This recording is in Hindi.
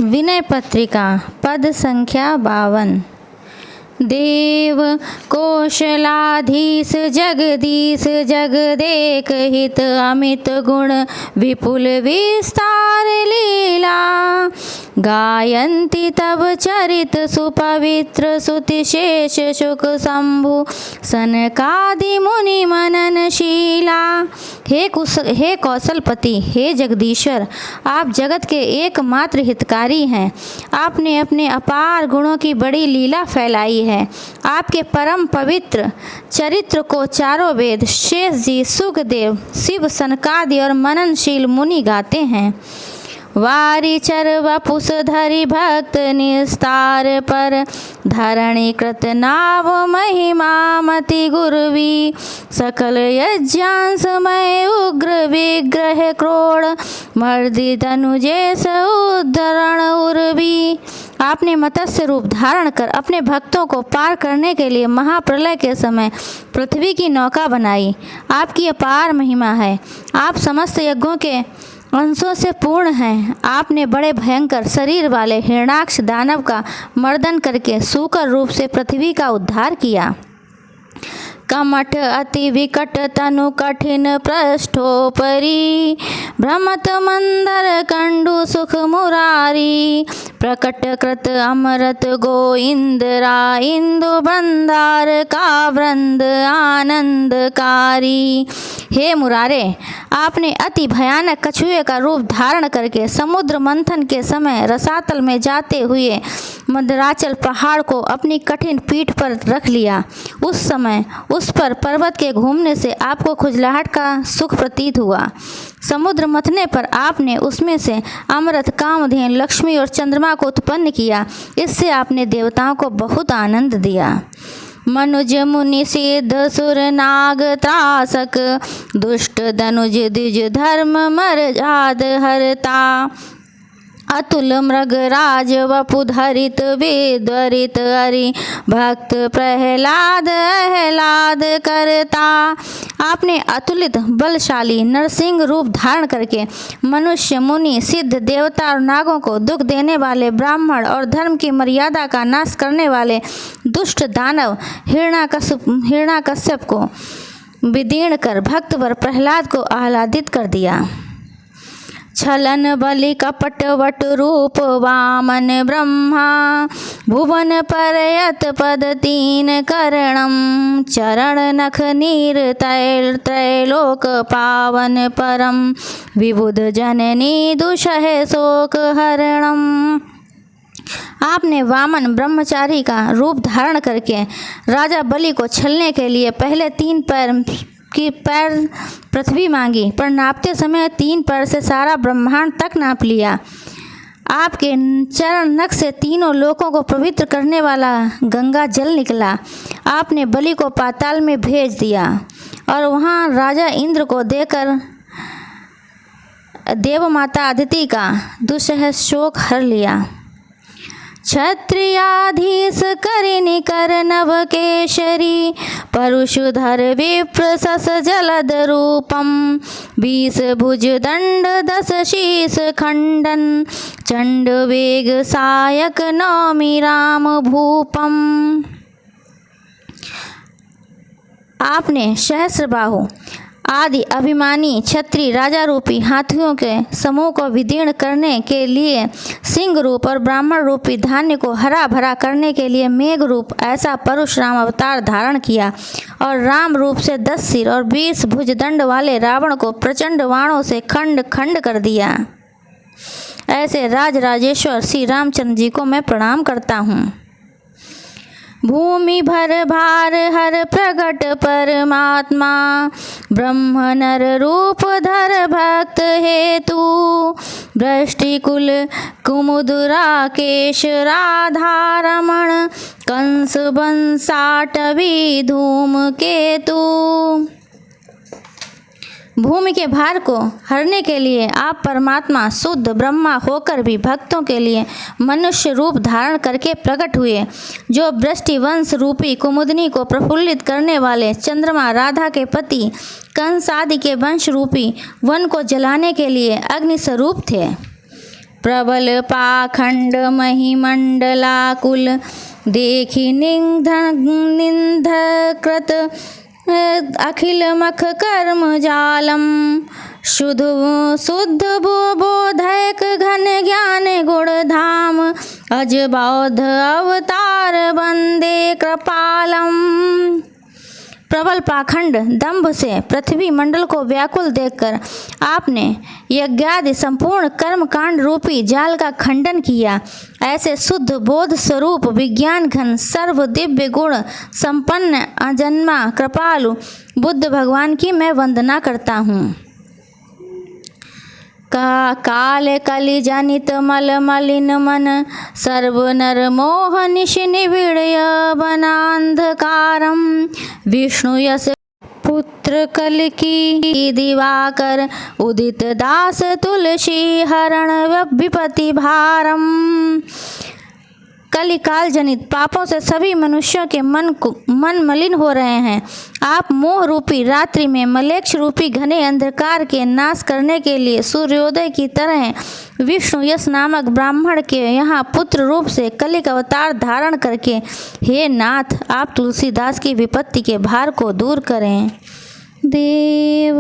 विनय पत्रिका पद संख्या 52। देव कौशलाधीश जगदीश जगदेक हित अमित गुण विपुल विस्तार लीला गायन्ति तब चरित सुपवित्र सुतिशेष शुक शंभु सनकादि मुनि मननशीला। हे कौशलपति, हे जगदीश्वर, आप जगत के एकमात्र हितकारी हैं। आपने अपने अपार गुणों की बड़ी लीला फैलाई है। आपके परम पवित्र चरित्र को चारों वेद, शेष जी, सुखदेव, शिव, सनकादि और मननशील मुनि गाते हैं। वारिचर वपुष धरि भक्त निस्तार पर धरणी कृत नाव महिमा मति गुरवी सकल यज्ञांसमय उग्र विग्रह क्रोड़ मर्दित अनुजेस उद्धरण उर्वी। आपने मत्स्य रूप धारण कर अपने भक्तों को पार करने के लिए महाप्रलय के समय पृथ्वी की नौका बनाई। आपकी अपार महिमा है। आप समस्त यज्ञों के अंशों से पूर्ण हैं। आपने बड़े भयंकर शरीर वाले हिरणाक्ष दानव का मर्दन करके सूकर रूप से पृथ्वी का उद्धार किया। कमठ अति विकट तनु कठिन पृष्ठोपरि भ्रमत मंदर कंडु सुख मुरारी प्रकट कृत अमृत गोइंद्रा इंदु बंदार का वृंद आनंदकारी। हे मुरारे, आपने अति भयानक कछुए का रूप धारण करके समुद्र मंथन के समय रसातल में जाते हुए मंदराचल पहाड़ को अपनी कठिन पीठ पर रख लिया। उस समय उस पर पर्वत के घूमने से आपको खुजलाहट का सुख प्रतीत हुआ। समुद्र मथने पर आपने उसमें से अमृत, कामधेनु, लक्ष्मी और चंद्रमा को उत्पन्न किया। इससे आपने देवताओं को बहुत आनंद दिया। मनुज मुनि सिद्ध सुर नाग त्रासक दुष्ट दनुज द्विज धर्म मर्याद हरता अतुल मृगराज वपुधरित विद्वरित हरि भक्त प्रहलाद आह्लाद करता। आपने अतुलित बलशाली नरसिंह रूप धारण करके मनुष्य, मुनि, सिद्ध, देवता और नागों को दुख देने वाले ब्राह्मण और धर्म की मर्यादा का नाश करने वाले दुष्ट दानव हिरण्याकश्यप को विदीर्ण कर भक्तवर प्रहलाद को आह्लादित कर दिया। छलन बलि कपट वट रूप वामन ब्रह्मा भुवन परयत पद तीन करणम चरण नख नीर तैल त्रैलोक पावन परम विबुध जननी दुषह शोक हरणम। आपने वामन ब्रह्मचारी का रूप धारण करके राजा बलि को छलने के लिए पहले 3 पैर पृथ्वी मांगी, पर नापते समय 3 पैर से सारा ब्रह्मांड तक नाप लिया। आपके चरण नख से तीनों लोकों को पवित्र करने वाला गंगा जल निकला। आपने बलि को पाताल में भेज दिया और वहाँ राजा इंद्र को देकर देव माता अदिति का दुस्सह शोक हर लिया। क्षत्रियाधीश करिनि कर नव केशरी परुषुधर विप्र सस जलद रूपम 20 भुज दंड 10 शीस खंडन चंड वेग सायक नौमि राम भूपम। आपने सहस्रबाहु आदि अभिमानी क्षत्रिय राजा रूपी हाथियों के समूह को विदीर्ण करने के लिए सिंह रूप और ब्राह्मण रूपी धान्य को हरा भरा करने के लिए मेघ रूप ऐसा परशुराम अवतार धारण किया और राम रूप से 10 सिर और 20 भुज दंड वाले रावण को प्रचंड बाणों से खंड खंड कर दिया। ऐसे राजराजेश्वर श्री रामचंद्र जी को मैं प्रणाम करता हूँ। भूमि भर भार हर प्रगट परमात्मा ब्रह्म नर रूप धर भक्त हेतु वृष्टिकुल कुमुद राकेश राधा रमण कंस बंसाटवी धूम केतु। भूमि के भार को हरने के लिए आप परमात्मा शुद्ध ब्रह्मा होकर भी भक्तों के लिए मनुष्य रूप धारण करके प्रकट हुए। जो वृष्टि वंश रूपी कुमुदनी को प्रफुल्लित करने वाले चंद्रमा राधा के पति कंस आदि के वंश रूपी वन को जलाने के लिए अग्नि स्वरूप थे। प्रबल पाखंड महिमंडलाकुल देखि निंदकृत अखिल मख कर्म जालम शुद्ध बोधक घन ज्ञान गुण धाम अज बौद्ध अवतार वंदे कृपालम। प्रबल पाखंड दंभ से पृथ्वी मंडल को व्याकुल देखकर आपने यज्ञादि संपूर्ण कर्म कांड रूपी जाल का खंडन किया। ऐसे शुद्ध बोध स्वरूप विज्ञान घन सर्व दिव्य गुण संपन्न अजन्मा कृपालु बुद्ध भगवान की मैं वंदना करता हूँ। काल कलि जनित मल मलिन मन सर्व नर मोह निश निविड़य वनांधकारम विष्णु यश पुत्र कल की दिवाकर उदित दास तुलसी हरण विपति भारम। कलिकाल जनित पापों से सभी मनुष्यों के मन मलिन हो रहे हैं। आप मोह रूपी रात्रि में मलेच्छ रूपी घने अंधकार के नाश करने के लिए सूर्योदय की तरह विष्णु यश नामक ब्राह्मण के यहाँ पुत्र रूप से कलिक अवतार धारण करके हे नाथ आप तुलसीदास की विपत्ति के भार को दूर करें। देव